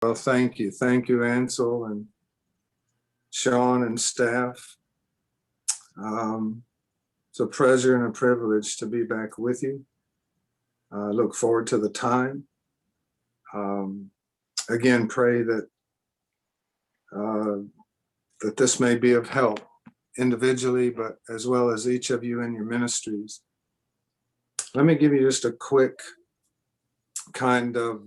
Well, thank you. Thank you, Ansel and Sean and staff. It's a pleasure and a privilege to be back with you. I look forward to the time. Again, pray that this may be of help individually, but as well as each of you in your ministries. Let me give you just a quick kind of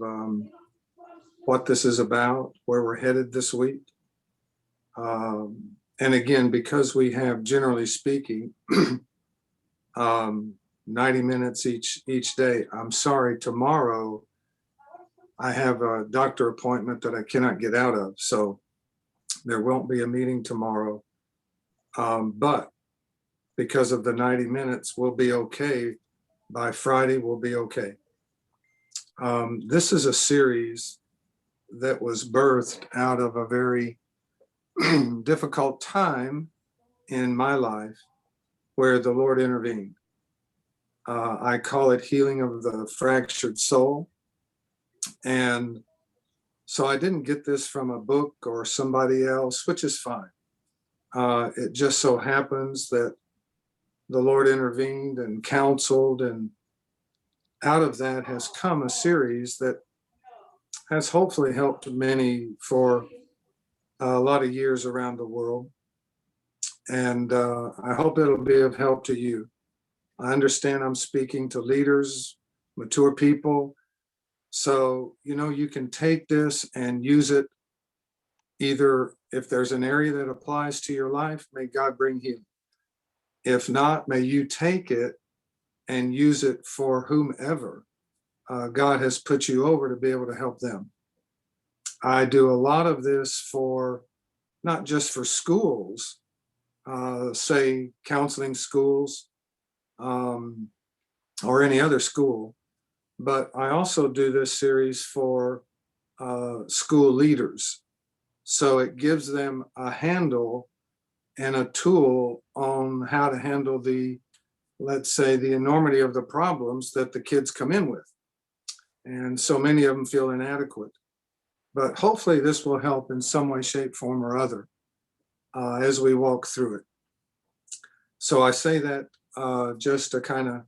what this is about, where we're headed this week. And again, because we have, generally speaking, 90 minutes each day. I'm sorry, tomorrow I have a doctor appointment that I cannot get out of, so there won't be a meeting tomorrow. But because of the 90 minutes, we'll be okay. By Friday, we'll be okay. This is a series that was birthed out of a very difficult time in my life where the Lord intervened. I call it healing of the fractured soul. And so I didn't get this from a book or somebody else, which is fine. It just so happens that the Lord intervened and counseled, and out of that has come a series that has hopefully helped many for a lot of years around the world. And I hope it'll be of help to you. I understand I'm speaking to leaders, mature people. So, you can take this and use it either if there's an area that applies to your life, may God bring healing. If not, may you take it and use it for whomever God has put you over to be able to help them. I do a lot of this for not just for schools, say counseling schools or any other school, but I also do this series for school leaders. So it gives them a handle and a tool on how to handle let's say, the enormity of the problems that the kids come in with. And so many of them feel inadequate. But hopefully this will help in some way, shape, form, or other as we walk through it. So I say that just to kind of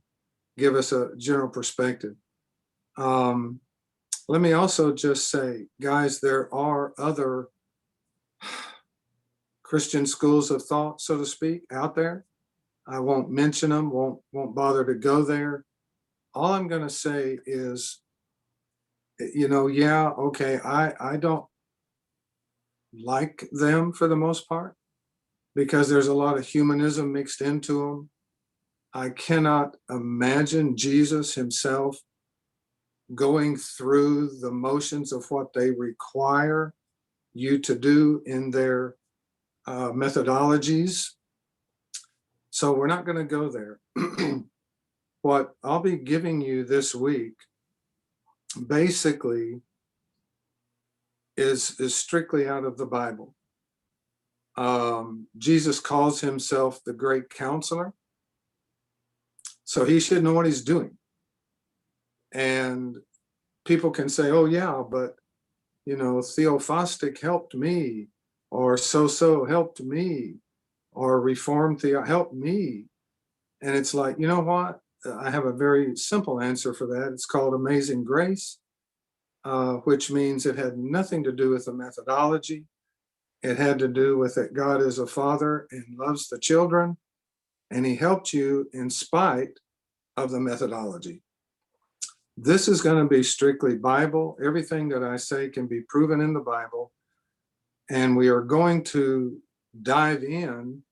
give us a general perspective. Let me also just say, guys, there are other Christian schools of thought, so to speak, out there. I won't mention them, won't bother to go there. All I'm going to say is, I don't like them for the most part because there's a lot of humanism mixed into them. I cannot imagine Jesus himself going through the motions of what they require you to do in their methodologies. So we're not going to go there. What I'll be giving you this week basically is strictly out of the Bible. Jesus calls himself the great counselor. So he should know what he's doing. And people can say, oh yeah, but Theophostic helped me, or so helped me, or Reformed helped me. And it's like, you know what? I have a very simple answer for that. It's called Amazing Grace, which means it had nothing to do with the methodology. It had to do with that God is a father and loves the children, and he helped you in spite of the methodology. This is going to be strictly Bible. Everything that I say can be proven in the Bible. And we are going to dive in,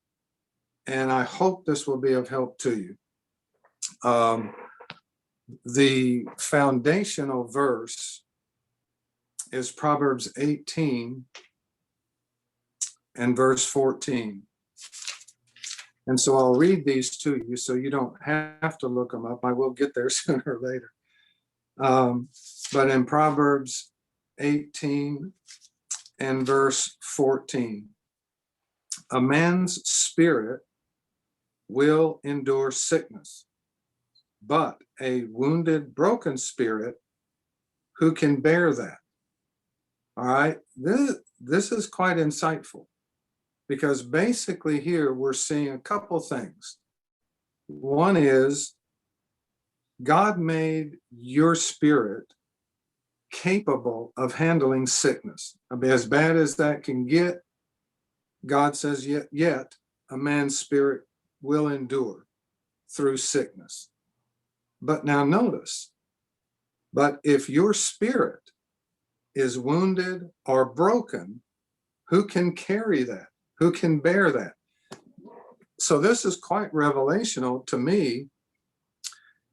and I hope this will be of help to you. The foundational verse is Proverbs 18 and verse 14. And so I'll read these to you so you don't have to look them up. I will get there sooner or later. But in Proverbs 18 and verse 14, a man's spirit will endure sickness, but a wounded, broken spirit, who can bear that? All right. This is quite insightful because basically here we're seeing a couple things. One is God made your spirit capable of handling sickness. I mean, as bad as that can get, God says, yet a man's spirit will endure through sickness. But now notice, but if your spirit is wounded or broken, who can carry that? Who can bear that? So this is quite revelational to me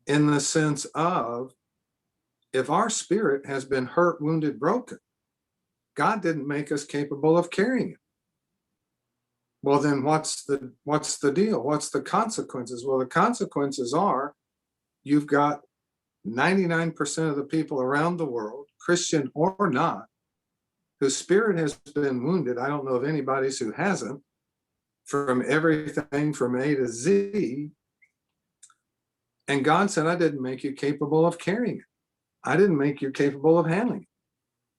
in the sense of, if our spirit has been hurt, wounded, broken, God didn't make us capable of carrying it. Well, then what's the deal? What's the consequences? Well, the consequences are you've got 99% of the people around the world, Christian or not, whose spirit has been wounded. I don't know of anybody who hasn't, from everything from A to Z. And God said, I didn't make you capable of carrying it. I didn't make you capable of handling it.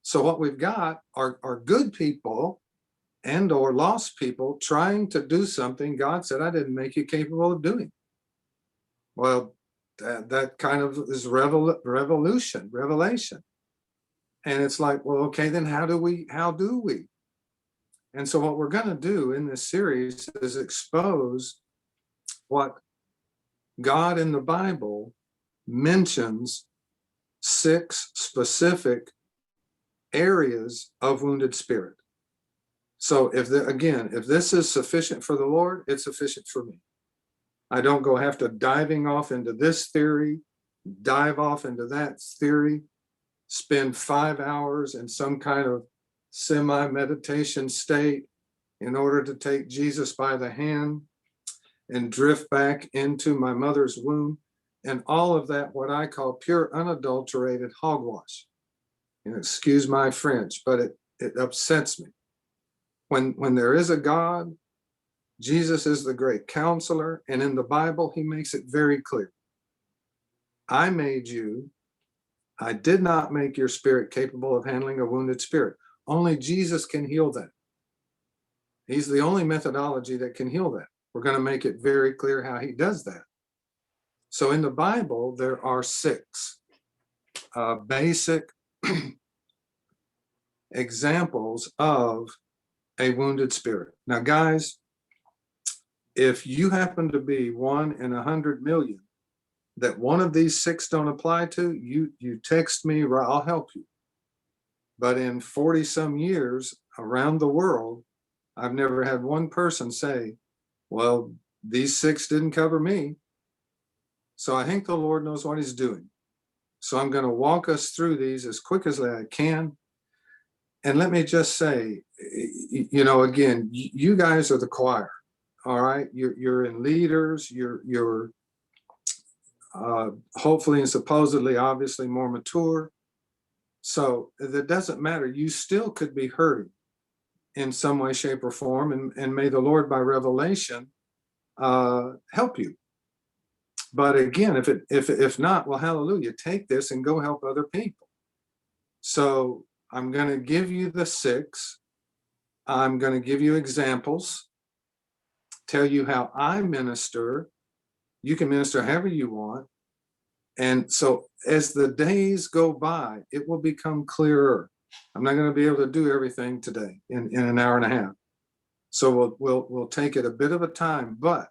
So what we've got are good people and or lost people trying to do something God said, I didn't make you capable of doing. Well, that kind of is revelation. And it's like, well, okay, then how do we? And so what we're going to do in this series is expose what God in the Bible mentions 6 specific areas of wounded spirit. So if this is sufficient for the Lord, it's sufficient for me. I don't go have to diving off into this theory, dive off into that theory, spend 5 hours in some kind of semi-meditation state in order to take Jesus by the hand and drift back into my mother's womb, and all of that, what I call pure unadulterated hogwash. And excuse my French, but it upsets me. When there is a God, Jesus is the great counselor, and in the Bible, he makes it very clear. I made you. I did not make your spirit capable of handling a wounded spirit. Only Jesus can heal that. He's the only methodology that can heal that. We're going to make it very clear how he does that. So in the Bible, there are 6 basic examples of a wounded spirit. Now, guys, if you happen to be 1 in 100 million that one of these 6 don't apply to, you text me, I'll help you. But in 40 some years around the world, I've never had one person say, well, these 6 didn't cover me. So I think the Lord knows what he's doing. So I'm going to walk us through these as quick as I can. And let me just say, again, you guys are the choir. All right. You're in leaders. You're hopefully and supposedly, obviously more mature. So that doesn't matter. You still could be hurting in some way, shape, or form. And may the Lord, by revelation, help you. But again, if not, well, hallelujah, take this and go help other people. So I'm going to give you the 6. I'm going to give you examples, tell you how I minister. You can minister however you want. And so as the days go by, it will become clearer. I'm not going to be able to do everything today in an hour and a half. So we'll take it a bit of a time. But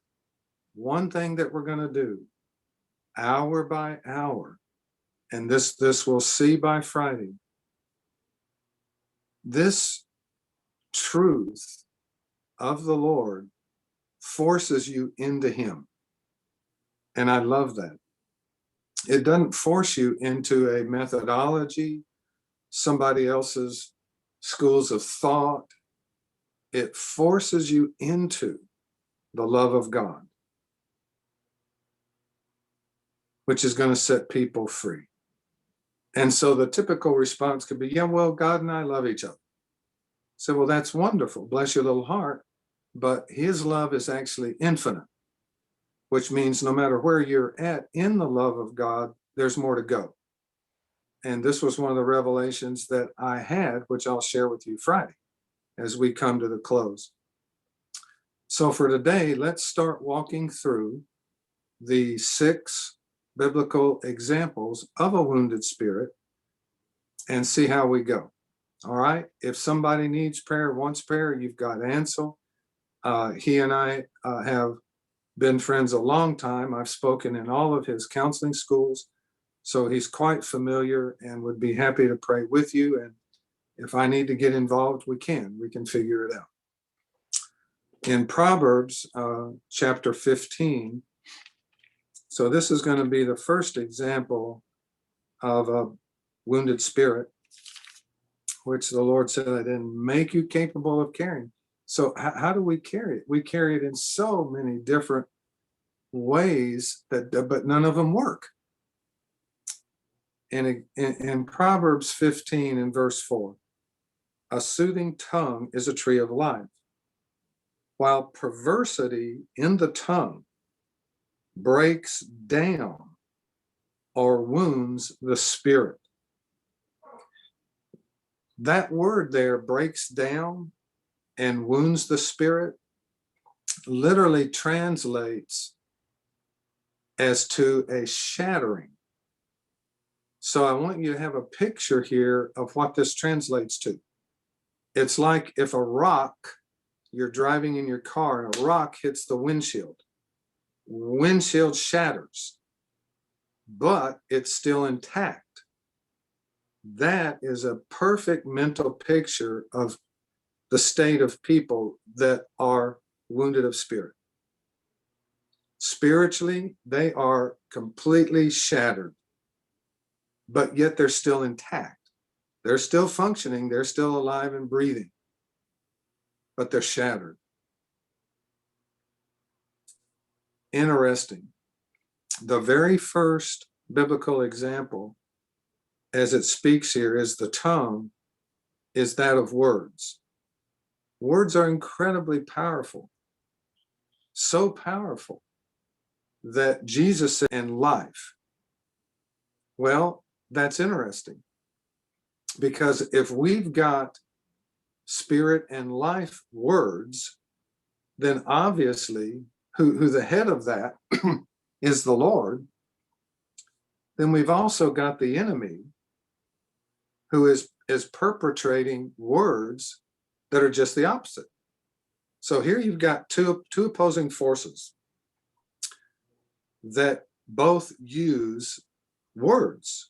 one thing that we're going to do, hour by hour, and this we'll see by Friday, this truth of the Lord forces you into him. And I love that. It doesn't force you into a methodology, somebody else's schools of thought. It forces you into the love of God, which is going to set people free. And so the typical response could be, yeah, well, God and I love each other. So, well, that's wonderful. Bless your little heart. But his love is actually infinite, which means no matter where you're at in the love of God, there's more to go. And this was one of the revelations that I had, which I'll share with you Friday as we come to the close. So for today, let's start walking through the 6 biblical examples of a wounded spirit and see how we go. All right. If somebody needs prayer, wants prayer, you've got Ansel. He and I have been friends a long time. I've spoken in all of his counseling schools. So he's quite familiar and would be happy to pray with you. And if I need to get involved, we can figure it out. In Proverbs chapter 15, so this is going to be the first example of a wounded spirit, which the Lord said, I didn't make you capable of carrying. So how do we carry it? We carry it in so many different ways, but none of them work. In Proverbs 15 and verse 4, a soothing tongue is a tree of life, while perversity in the tongue breaks down or wounds the spirit. That word there, breaks down and wounds the spirit, literally translates as to a shattering. So I want you to have a picture here of what this translates to. It's like if a rock, you're driving in your car and a rock hits the windshield. Windshield shatters, but it's still intact. That is a perfect mental picture of the state of people that are wounded of spirit. Spiritually, they are completely shattered, but yet they're still intact. They're still functioning. They're still alive and breathing, but they're shattered. Interesting. The very first biblical example, as it speaks here, is the tongue, is that of words. Words are incredibly powerful, so powerful that Jesus said, and life. Well, that's interesting, because if we've got spirit and life words, then obviously who the head of that is the Lord, then we've also got the enemy who is perpetrating words that are just the opposite. So here you've got two opposing forces that both use words.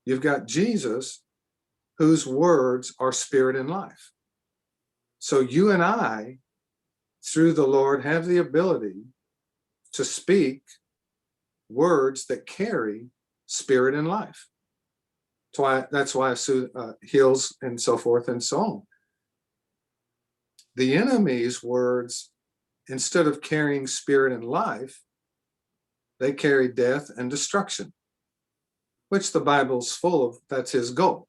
You've got Jesus, whose words are spirit and life. So you and I, through the Lord, have the ability to speak words that carry spirit and life. That's why heals and so forth and so on. The enemy's words, instead of carrying spirit and life, they carry death and destruction, which the Bible's full of. That's his goal.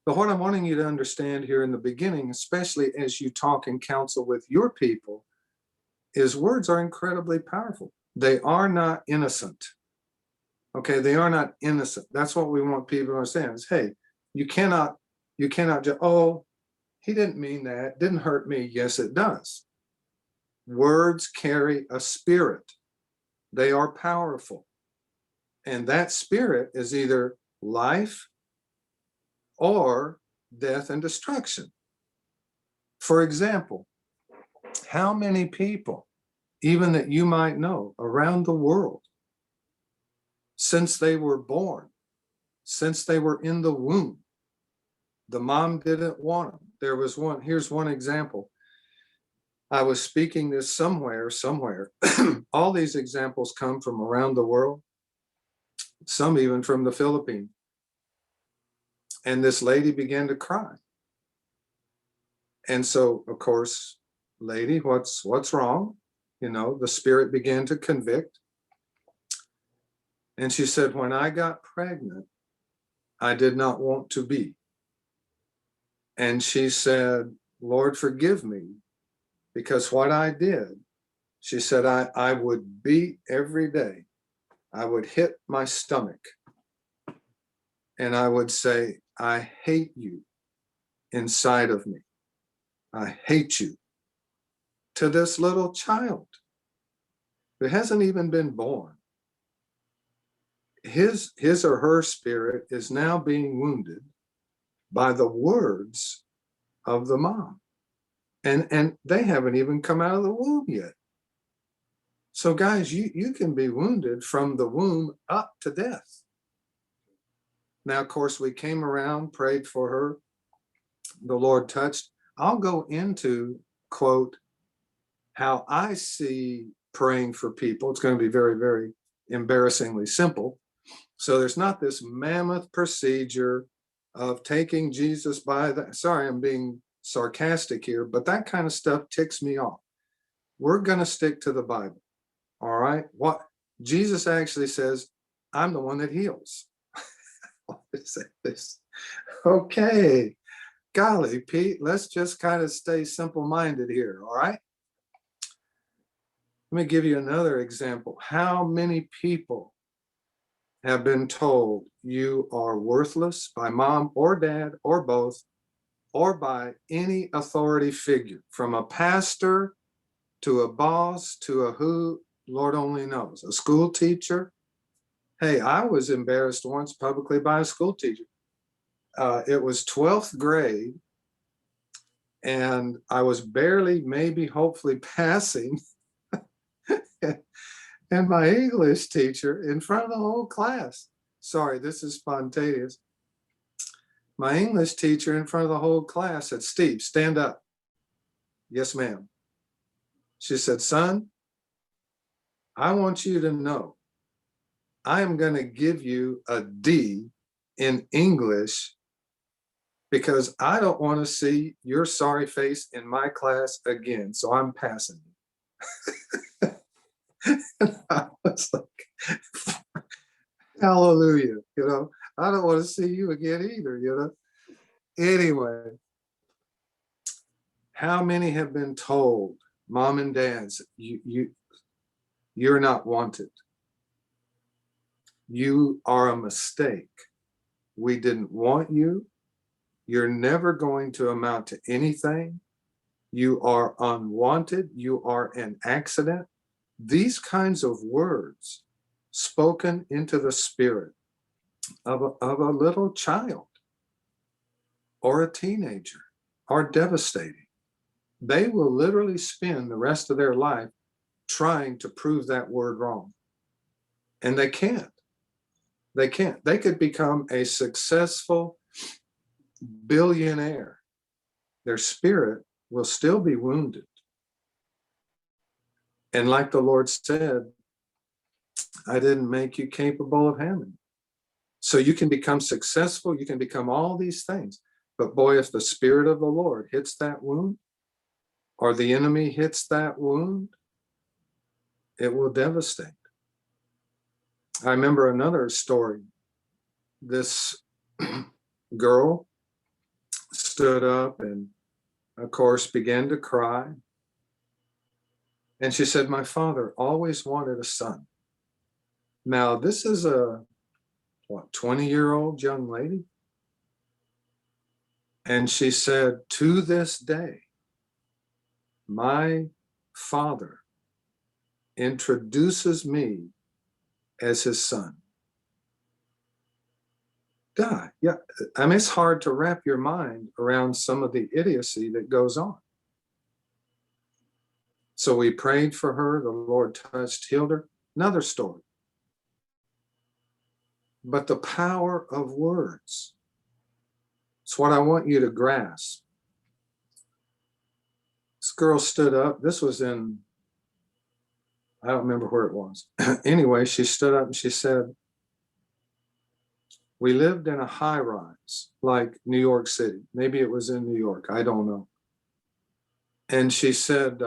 But what I'm wanting you to understand here in the beginning, especially as you talk and counsel with your people, is words are incredibly powerful. They are not innocent. Okay, they are not innocent. That's what we want people to understand is, hey, you cannot just, oh, he didn't mean that, didn't hurt me. Yes, it does. Words carry a spirit. They are powerful. And that spirit is either life or death and destruction. For example, how many people, even that you might know around the world, since they were born, since they were in the womb, the mom didn't want them. There was one, here's one example. I was speaking this somewhere. All these examples come from around the world, some even from the Philippines. And this lady began to cry. And so, of course, lady, what's wrong? You know, the spirit began to convict. And she said, when I got pregnant, I did not want to be. And she said, Lord, forgive me, because what I did, she said, I would beat every day. I would hit my stomach. and I would say, I hate you inside of me. I hate you, to this little child who hasn't even been born. His or her spirit is now being wounded by the words of the mom. And they haven't even come out of the womb yet. So guys, you can be wounded from the womb up to death. Now, of course, we came around, prayed for her. The Lord touched. I'll go into, quote, how I see praying for people. It's going to be very, very embarrassingly simple. So there's not this mammoth procedure of taking Jesus by the, sorry, I'm being sarcastic here, but that kind of stuff ticks me off. We're going to stick to the Bible. All right. What Jesus actually says, I'm the one that heals. Okay. Golly, Pete, let's just kind of stay simple-minded here. All right. Let me give you another example. How many people have been told you are worthless by mom or dad or both, or by any authority figure, from a pastor to a boss to a who, Lord only knows, a school teacher? Hey, I was embarrassed once publicly by a school teacher. It was 12th grade, and I was barely, maybe, hopefully passing. And my English teacher, in front of the whole class, sorry, this is spontaneous. My English teacher in front of the whole class said, Steve, stand up. Yes, ma'am. She said, son, I want you to know I am going to give you a D in English because I don't want to see your sorry face in my class again. So I'm passing you. And I was like, hallelujah, I don't want to see you again either, Anyway, how many have been told, mom and dads, you're not wanted. You are a mistake. We didn't want you. You're never going to amount to anything. You are unwanted. You are an accident. These kinds of words spoken into the spirit of a little child or a teenager are devastating. They will literally spend the rest of their life trying to prove that word wrong. And they can't. They can't. They could become a successful billionaire. Their spirit will still be wounded. And like the Lord said, I didn't make you capable of handling. So you can become successful. You can become all these things. But boy, if the Spirit of the Lord hits that wound, or the enemy hits that wound, it will devastate. I remember another story. This girl stood up and, of course, began to cry. And she said, my father always wanted a son. Now, this is a, 20-year-old young lady? And she said, to this day, my father introduces me as his son. God, yeah. I mean, it's hard to wrap your mind around some of the idiocy that goes on. So we prayed for her. The Lord touched, healed her. Another story. But the power of words. It's what I want you to grasp. This girl stood up. This was in, I don't remember where it was. Anyway, she stood up and she said, we lived in a high rise, like New York City. Maybe it was in New York. I don't know. And she said,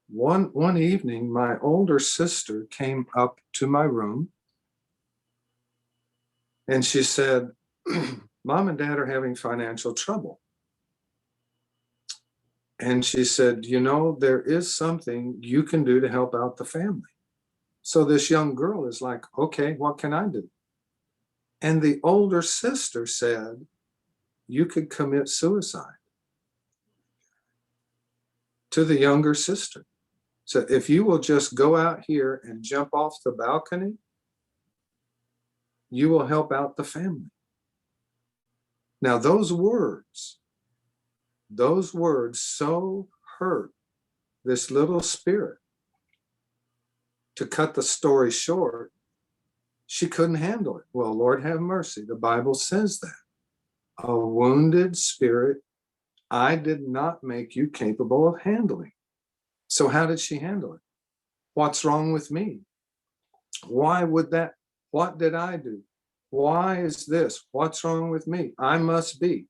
one evening, my older sister came up to my room and she said, Mom and Dad are having financial trouble. And she said, there is something you can do to help out the family. So this young girl is like, okay, what can I do? And the older sister said, you could commit suicide, to the younger sister. So if you will just go out here and jump off the balcony, you will help out the family. Now, those words so hurt this little spirit. To cut the story short, she couldn't handle it. Well, Lord have mercy. The Bible says that. A wounded spirit, I did not make you capable of handling. So how did she handle it? What's wrong with me? Why would that? What did I do? Why is this? What's wrong with me? I'm, and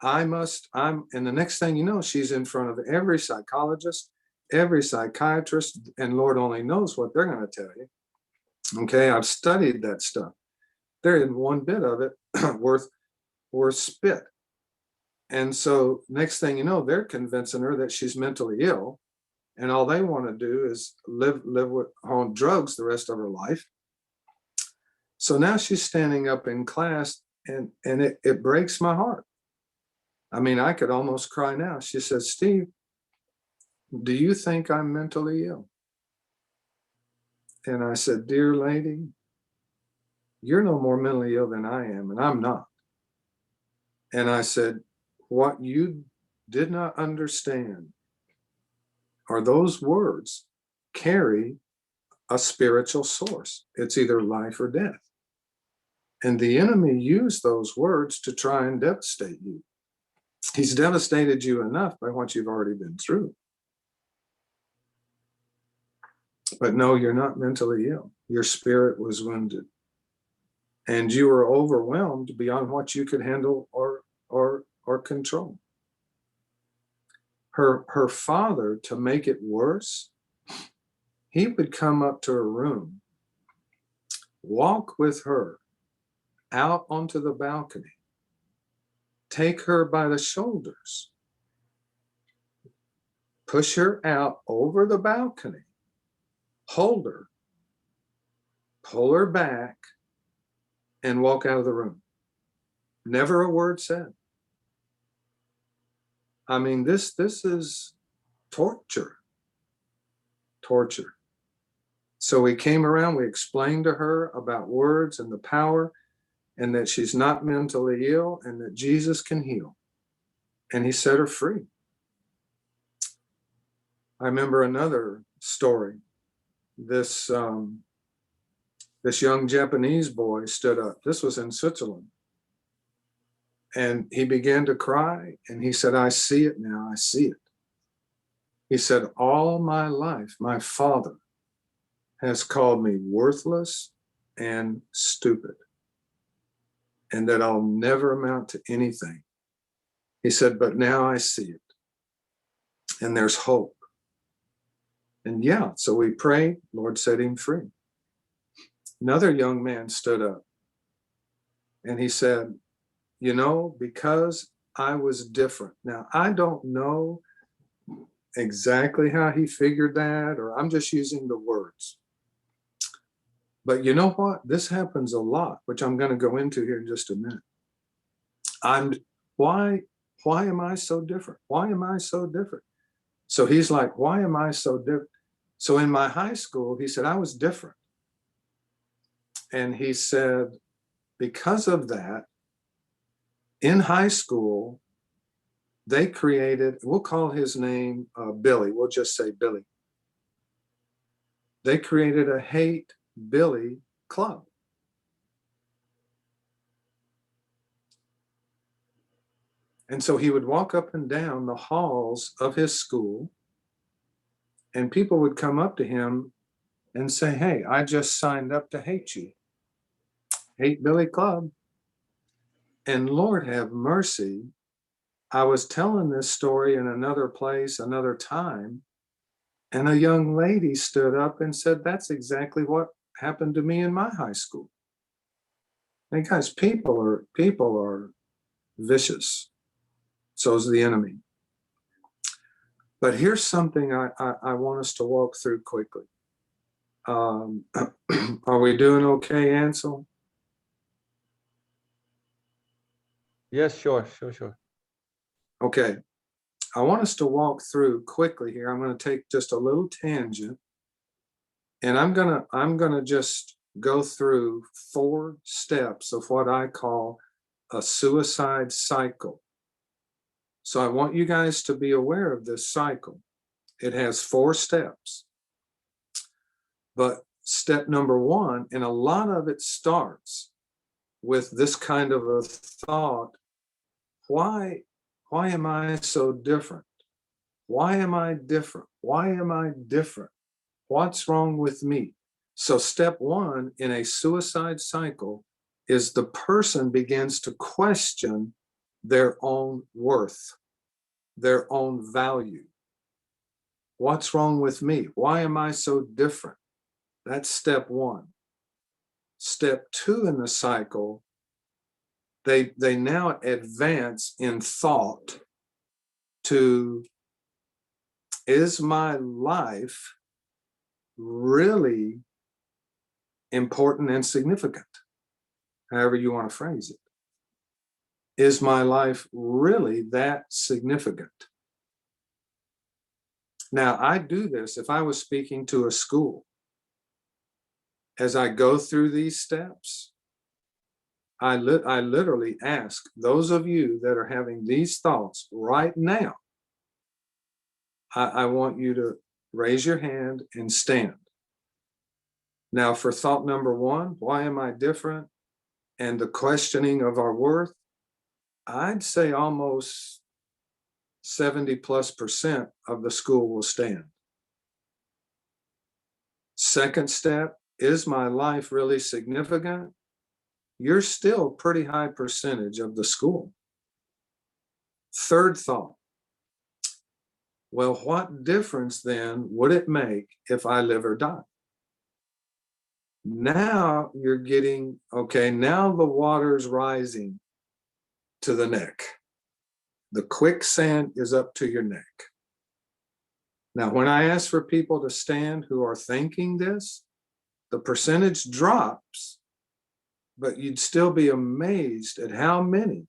the next thing you know, she's in front of every psychologist, every psychiatrist, and Lord only knows what they're going to tell you. Okay, I've studied that stuff. There isn't one bit of it worth spit. And so next thing you know, they're convincing her that she's mentally ill, and all they want to do is live on drugs the rest of her life. So now she's standing up in class, and it breaks my heart. I mean, I could almost cry now. She says, Steve, do you think I'm mentally ill? And I said, dear lady, you're no more mentally ill than I am, and I'm not. And I said, what you did not understand are those words carry a spiritual source. It's either life or death. And the enemy used those words to try and devastate you. He's devastated you enough by what you've already been through. But no, you're not mentally ill. Your spirit was wounded. And you were overwhelmed beyond what you could handle or control. Her father, to make it worse, he would come up to her room, walk with her out onto the balcony, take her by the shoulders, push her out over the balcony, hold her, pull her back, and walk out of the room. Never a word said. I mean, this is torture. Torture. So we came around, we explained to her about words and the power, and that she's not mentally ill, and that Jesus can heal. And he set her free. I remember another story. This young Japanese boy stood up. This was in Switzerland. And he began to cry, and he said, I see it now, I see it. He said, all my life, my father has called me worthless and stupid, and that I'll never amount to anything. He said, but now I see it, and there's hope. And yeah, so we prayed, Lord set him free. Another young man stood up, and he said, you know, because I was different. Now, I don't know exactly how he figured that, or I'm just using the words. But you know what? This happens a lot, which I'm going to go into here in just a minute. Why am I so different? Why am I so different? So he's like, why am I so different? So in my high school, he said, I was different. And he said, because of that, in high school, they created, we'll call his name Billy. We'll just say Billy. They created a Hate Billy club. And so he would walk up and down the halls of his school, and people would come up to him and say, hey, I just signed up to hate you. Hate Billy Club. And Lord have mercy, I was telling this story in another place, another time, and a young lady stood up and said, that's exactly what happened to me in my high school. And guys, people are vicious. So is the enemy. But here's something I want us to walk through quickly. Are we doing okay, Ansel? Yes, sure, sure, sure. Okay. I want us to walk through quickly here. I'm going to take just a little tangent, and I'm gonna just go through 4 steps of what I call a suicide cycle. So I want you guys to be aware of this cycle. It has 4 steps. But step number 1, and a lot of it starts with this kind of a thought: why am I so different? Why am I different? Why am I different? What's wrong with me? So step 1 in a suicide cycle is the person begins to question their own worth, their own value. What's wrong with me? Why am I so different? That's step 1. Step 2 in the cycle, they now advance in thought to, is my life really important and significant? However you want to phrase it. Is my life really that significant? Now, I do this if I was speaking to a school. As I go through these steps, I literally ask those of you that are having these thoughts right now, I want you to raise your hand and stand. Now, for thought number 1, why am I different? And the questioning of our worth, I'd say almost 70+% of the school will stand. Second step, is my life really significant? You're still pretty high percentage of the school. Third thought, well, what difference then would it make if I live or die? Now you're getting, okay, now the water's rising to the neck. The quicksand is up to your neck. Now, when I ask for people to stand who are thinking this, the percentage drops, but you'd still be amazed at how many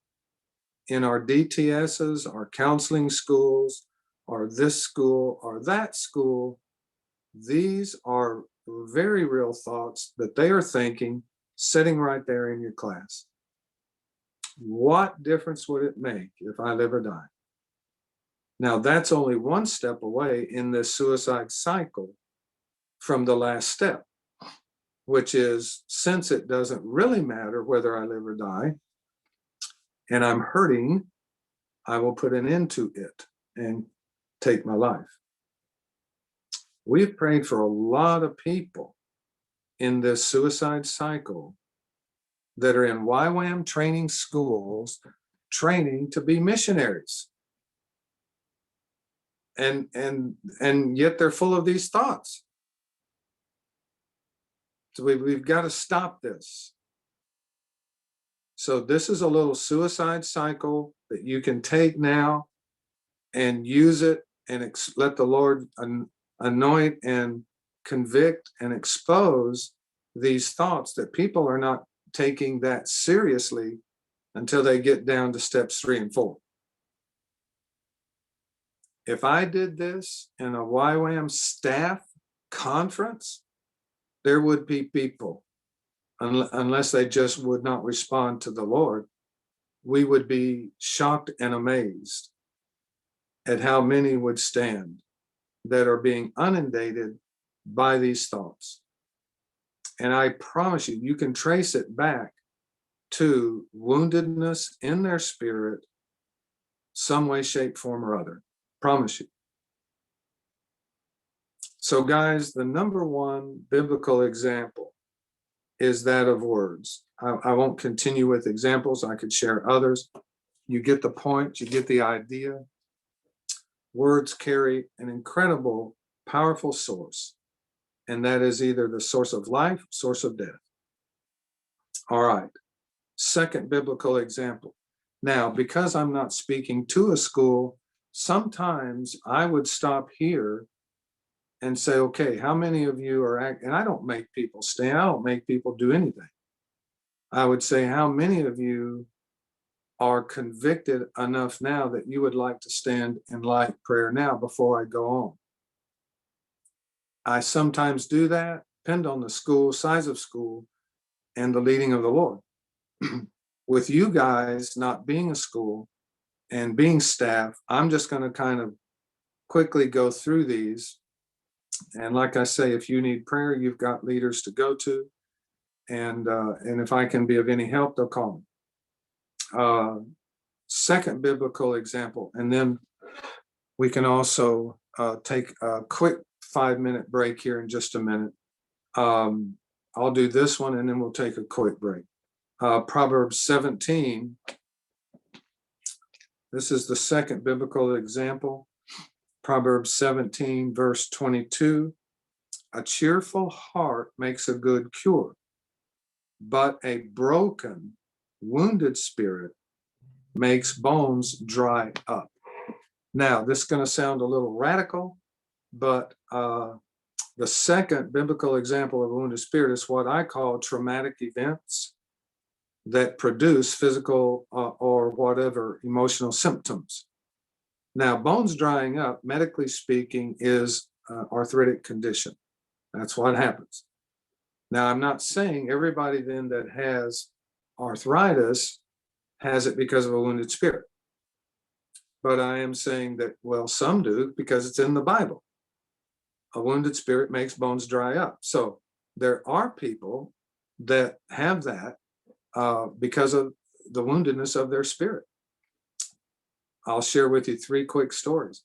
in our DTSs, our counseling schools, or this school, or that school, these are very real thoughts that they are thinking sitting right there in your class. What difference would it make if I live or die? Now, that's only one step away in this suicide cycle from the last step, which is, since it doesn't really matter whether I live or die, and I'm hurting, I will put an end to it and take my life. We've prayed for a lot of people in this suicide cycle that are in YWAM training schools, training to be missionaries. And yet they're full of these thoughts. So we've got to stop this. So this is a little suicide cycle that you can take now and use it and let the Lord anoint and convict and expose these thoughts that people are not taking that seriously until they get down to steps 3 and 4. If I did this in a YWAM staff conference, there would be people, unless they just would not respond to the Lord, we would be shocked and amazed at how many would stand that are being inundated by these thoughts. And I promise you, you can trace it back to woundedness in their spirit, some way, shape, form, or other. Promise you. So guys, the number 1 biblical example is that of words. I won't continue with examples. I could share others. You get the point, you get the idea. Words carry an incredible, powerful source, and that is either the source of life, source of death. All right, second biblical example. Now, because I'm not speaking to a school, sometimes I would stop here and say, okay, how many of you are, and I don't make people stand, I don't make people do anything. I would say, how many of you are convicted enough now that you would like to stand in light prayer now before I go on. I sometimes do that, depend on the school, size of school, and the leading of the Lord. With you guys not being a school and being staff, I'm just going to kind of quickly go through these. And like I say, if you need prayer, you've got leaders to go to. And if I can be of any help, they'll call me. Second biblical example, and then we can also take a quick 5-minute break here in just a minute. I'll do this one and then we'll take a quick break. Proverbs 17. This is the second biblical example. Proverbs 17, verse 22. A cheerful heart makes a good cure, but a broken, wounded spirit makes bones dry up. Now, this is going to sound a little radical, but the second biblical example of a wounded spirit is what I call traumatic events that produce physical or whatever emotional symptoms. Now, bones drying up, medically speaking, is arthritic condition. That's what happens. Now, I'm not saying everybody then that has arthritis has it because of a wounded spirit. But I am saying that, well, some do because it's in the Bible. A wounded spirit makes bones dry up. So there are people that have that because of the woundedness of their spirit. I'll share with you 3 quick stories.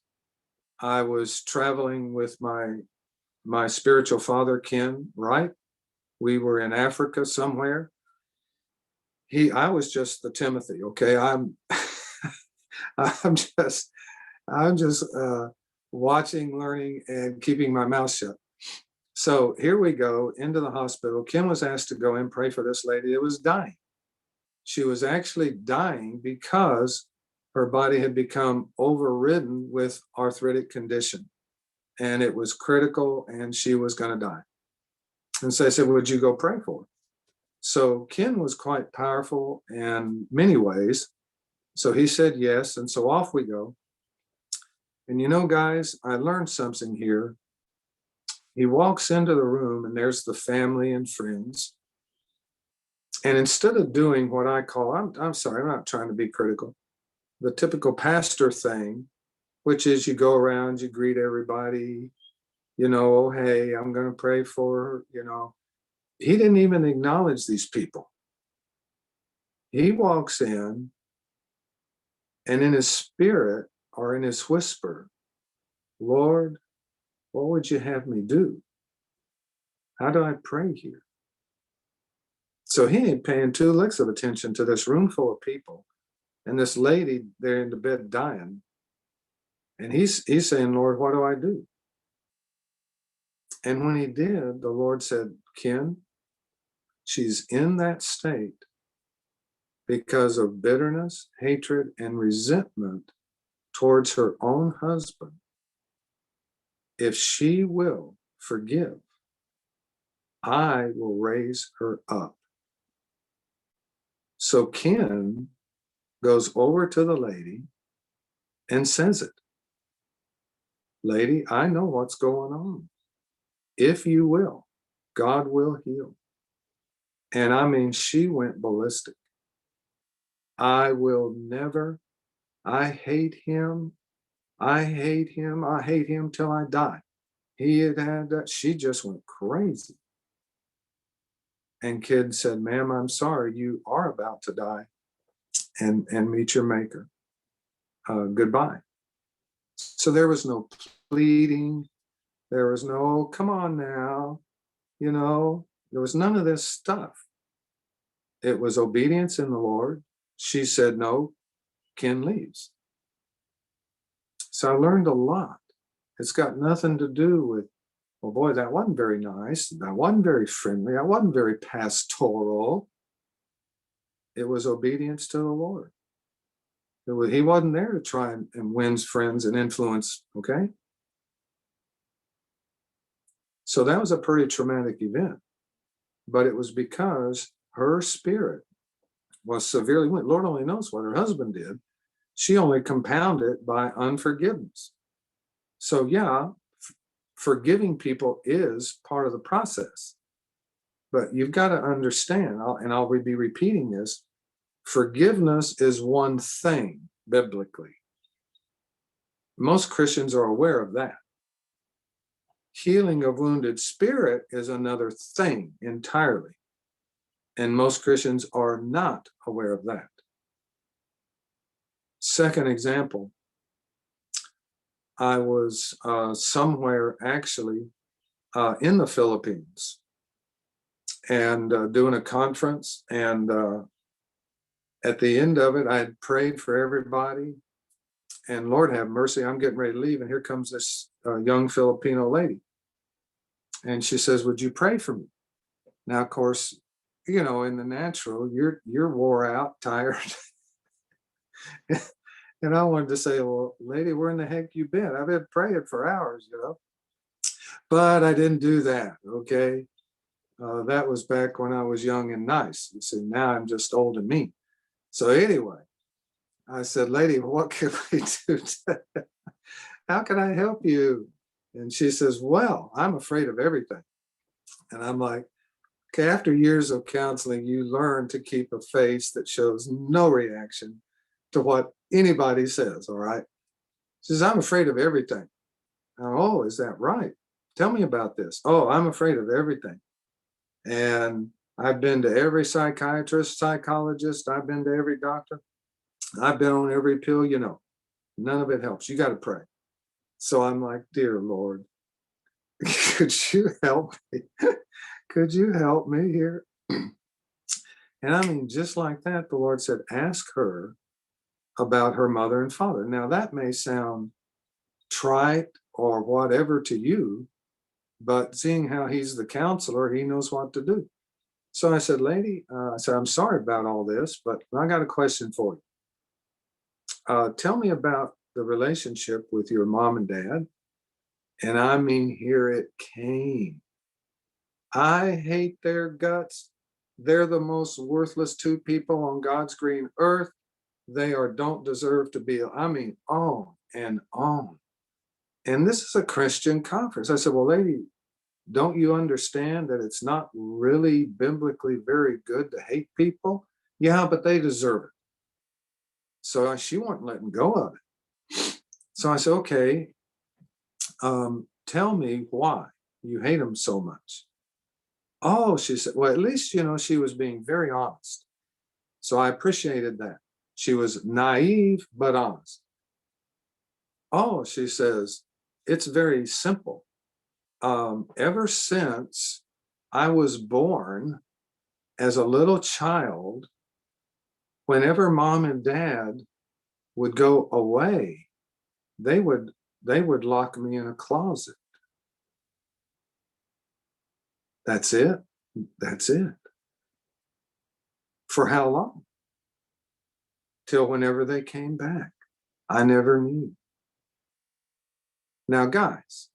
I was traveling with my spiritual father, Ken Wright. We were in Africa somewhere. I was just the Timothy, okay? I'm just watching, learning, and keeping my mouth shut. So here we go into the hospital. Kim was asked to go and pray for this lady that was dying. She was actually dying because her body had become overridden with arthritic condition, and it was critical, and she was going to die. And so I said, would you go pray for her? So Ken was quite powerful in many ways. So he said yes, and so off we go. And you know, guys, I learned something here. He walks into the room, and there's the family and friends. And instead of doing what I call, I'm sorry, I'm not trying to be critical, the typical pastor thing, which is you go around, you greet everybody, you know, oh, hey, I'm going to pray for her, you know. He didn't even acknowledge these people. He walks in, and in his spirit or in his whisper, Lord, what would you have me do? How do I pray here? So he ain't paying 2 licks of attention to this room full of people and this lady there in the bed dying. And he's saying, Lord, what do I do? And when he did, the Lord said, Ken, she's in that state because of bitterness, hatred, and resentment towards her own husband. If she will forgive, I will raise her up. So Ken goes over to the lady and says it. Lady, I know what's going on. If you will, God will heal. And I mean, she went ballistic. I will never, I hate him. I hate him. I hate him till I die. He had that. She just went crazy. And Kid said, ma'am, I'm sorry. You are about to die and meet your maker. Goodbye. So there was no pleading. There was no, come on now. You know, there was none of this stuff. It was obedience in the Lord. She said no. Ken leaves. So I learned a lot. It's got nothing to do with, well, boy, that wasn't very nice. That wasn't very friendly. That wasn't very pastoral. It was obedience to the Lord. He wasn't there to try and win friends and influence, okay? So that was a pretty traumatic event. But it was because her spirit was severely wounded. Lord only knows what her husband did. She only compounded it by unforgiveness. So yeah, forgiving people is part of the process. But you've got to understand, and I'll be repeating this, forgiveness is one thing biblically. Most Christians are aware of that. Healing of wounded spirit is another thing entirely. And most Christians are not aware of that. Second example, I was somewhere actually in the Philippines and doing a conference. And at the end of it, I had prayed for everybody. And Lord have mercy, I'm getting ready to leave. And here comes this young Filipino lady. And she says, would you pray for me? Now, of course, you know, in the natural, you're wore out, tired. And I wanted to say, well, lady, where in the heck you been? I've been praying for hours, you know. But I didn't do that, okay? That was back when I was young and nice. You see, now I'm just old and mean. So anyway, I said, lady, what can we do? How can I help you? And she says, well, I'm afraid of everything. And I'm like, okay, after years of counseling, you learn to keep a face that shows no reaction to what anybody says, all right? She says, I'm afraid of everything. Oh, is that right? Tell me about this. Oh, I'm afraid of everything. And I've been to every psychiatrist, psychologist. I've been to every doctor. I've been on every pill, you know. None of it helps. You got to pray. So I'm like, dear Lord, could you help me? Could you help me here? And I mean, just like that, the Lord said, ask her about her mother and father. Now, that may sound trite or whatever to you, but seeing how he's the counselor, he knows what to do. So I said, lady, I said, I'm sorry about all this, but I got a question for you. Tell me about the relationship with your mom and dad. And I mean, here it came. I hate their guts. They're the most worthless two people on God's green earth. They don't deserve to be, I mean, on and on. And this is a Christian conference. I said, well, lady, don't you understand that it's not really biblically very good to hate people? Yeah, but they deserve it. So she wasn't letting go of it. So I said, okay, tell me why you hate them so much. Oh, she said, well, at least, you know, she was being very honest. So I appreciated that. She was naive, but honest. Oh, she says, it's very simple. Ever since I was born as a little child, whenever mom and dad would go away, they would lock me in a closet. That's it. That's it. For how long? Till whenever they came back. I never knew. Now, guys,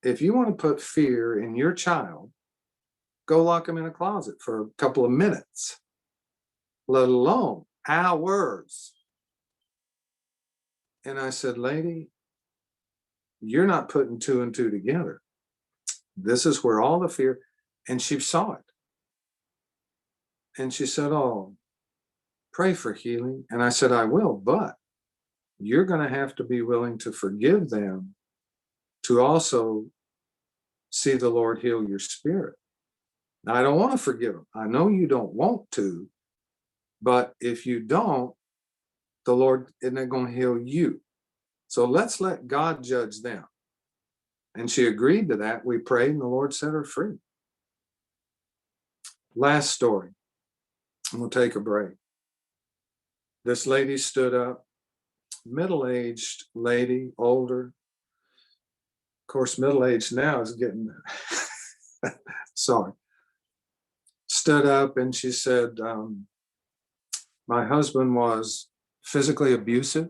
if you want to put fear in your child, go lock them in a closet for a couple of minutes, let alone hours. And I said, lady, you're not putting two and two together. This is where all the fear, and she saw it. And she said, oh, pray for healing. And I said, I will, but you're going to have to be willing to forgive them to also see the Lord heal your spirit. Now, I don't want to forgive them. I know you don't want to, but if you don't, the Lord isn't going to heal you. So let's let God judge them. And she agreed to that. We prayed and the Lord set her free. Last story. We'll take a break. This lady stood up, middle-aged lady, older. Of course, middle-aged now is getting, sorry. Stood up and she said, my husband was physically abusive.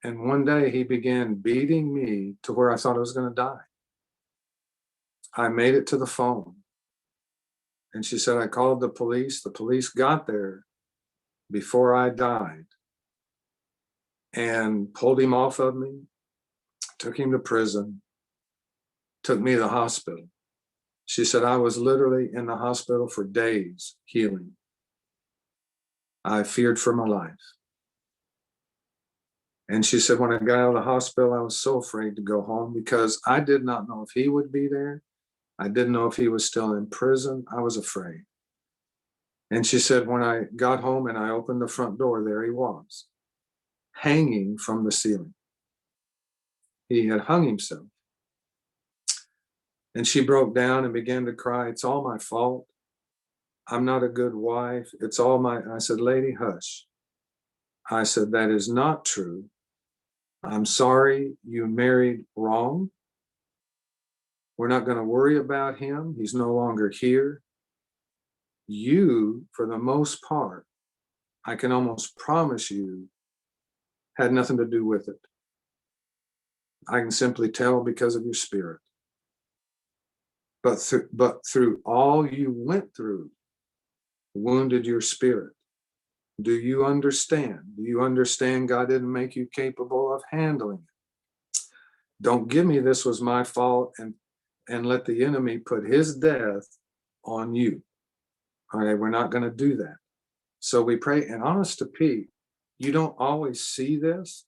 And one day he began beating me to where I thought I was going to die. I made it to the phone. And she said, I called the police. The police got there before I died and pulled him off of me, took him to prison, took me to the hospital. She said, I was literally in the hospital for days healing. I feared for my life. And she said, when I got out of the hospital, I was so afraid to go home because I did not know if he would be there. I didn't know if he was still in prison. I was afraid. And she said, when I got home and I opened the front door, there he was, hanging from the ceiling. He had hung himself. And she broke down and began to cry. It's all my fault. I'm not a good wife. It's all my, I said, lady, hush. I said, that is not true. I'm sorry you married wrong. We're not going to worry about him. He's no longer here. You, for the most part, I can almost promise you, had nothing to do with it. I can simply tell because of your spirit. But through all you went through, wounded your spirit. Do you understand? Do you understand God didn't make you capable of handling it? Don't give me this was my fault and let the enemy put his death on you. All right, we're not going to do that. So we pray, and honest to Pete, you don't always see this,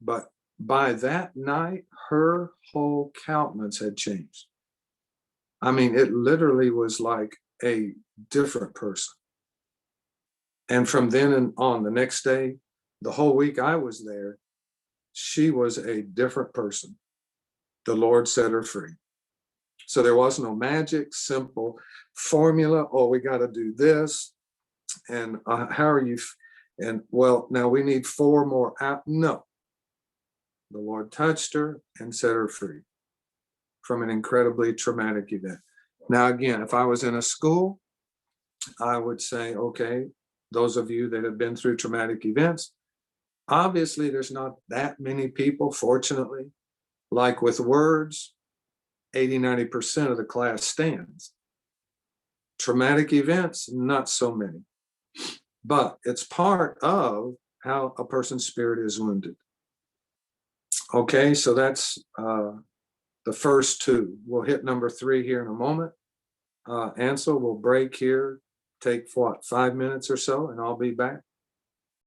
but by that night, her whole countenance had changed. I mean, it literally was like a different person. And from then on, the next day, the whole week I was there, she was a different person. The Lord set her free. So there was no magic, simple formula. Oh, we got to do this. And how are you? And well, now we need 4 more out. No. The Lord touched her and set her free from an incredibly traumatic event. Now, again, if I was in a school, I would say, okay, those of you that have been through traumatic events, obviously there's not that many people, fortunately, like with words, 80-90% of the class stands. Traumatic events, not so many. But it's part of how a person's spirit is wounded. Okay, so that's the first 2. We'll hit number 3 here in a moment. Ansel, we'll break here, take what, 5 minutes or so, and I'll be back.